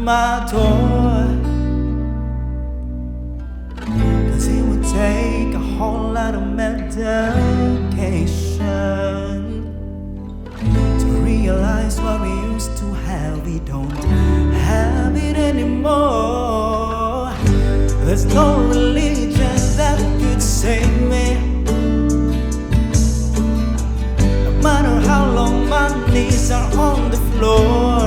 my door. 'Cause it would take a whole lot of medication to realize what we used to have, we don't have it anymore. There's no religion that could save me. No matter how long my knees are on the floor.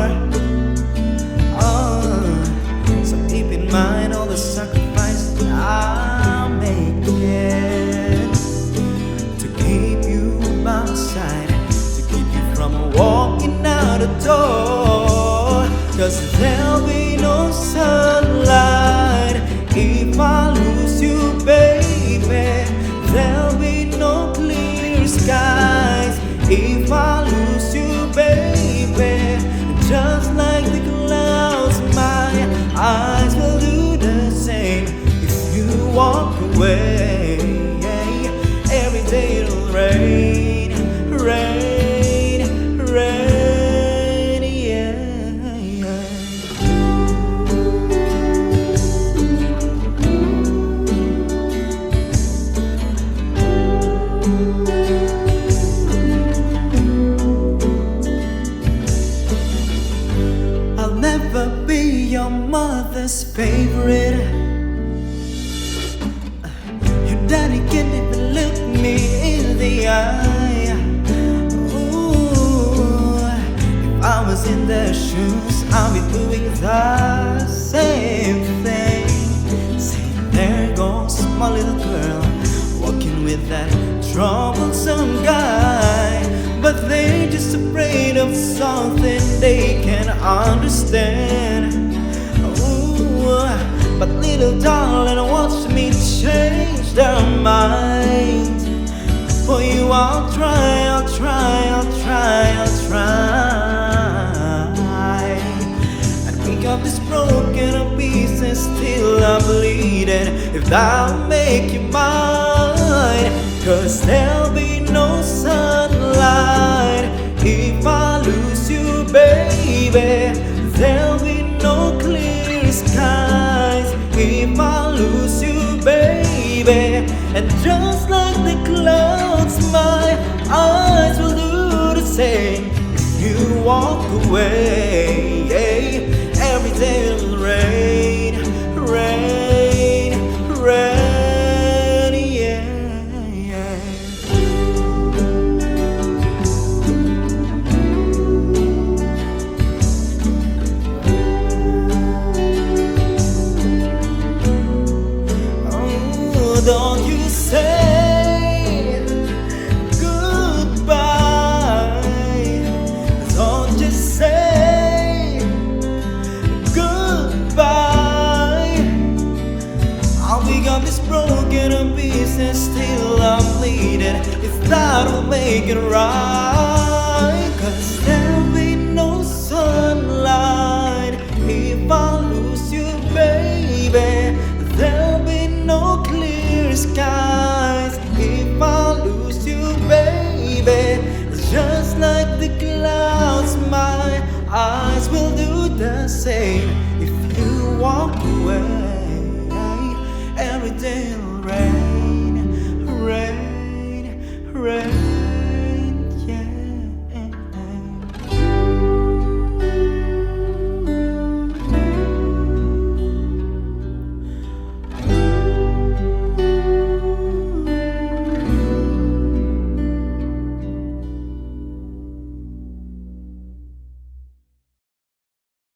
So keep in mind all the sacrifices I'm making to keep you by my side, to keep you from walking out the door. 'Cause there'll be no sunlight if I lose you, baby. There'll be no clear skies if I lose you, baby. Just like the clouds, my eyes will do the same if you walk away. Every day it'll rain, rain, rain, yeah. I'll never be your mother's favorite. Your daddy can't even look me in the eye. Ooh, if I was in their shoes, I'll be doing the same thing. Saying, there goes my little girl, walking with that troublesome guy. But they're just afraid of something they can't understand. But little darling, watch me change their minds. For you I'll try, I'll try, I'll try, I'll try. And pick up this broken pieces till I'm bleeding. If that'll make you mine. 'Cause there'll be no sunlight if I lose you, baby. There'll be no clear skies if I lose you, baby. And just like the clouds, my eyes will do the same if you walk away. Every day it will rain, rain, rain, yeah. Don't you say goodbye. Don't you say goodbye. I'll pick up this broken pieces till I'm bleeding. If that'll make it right. 'Cause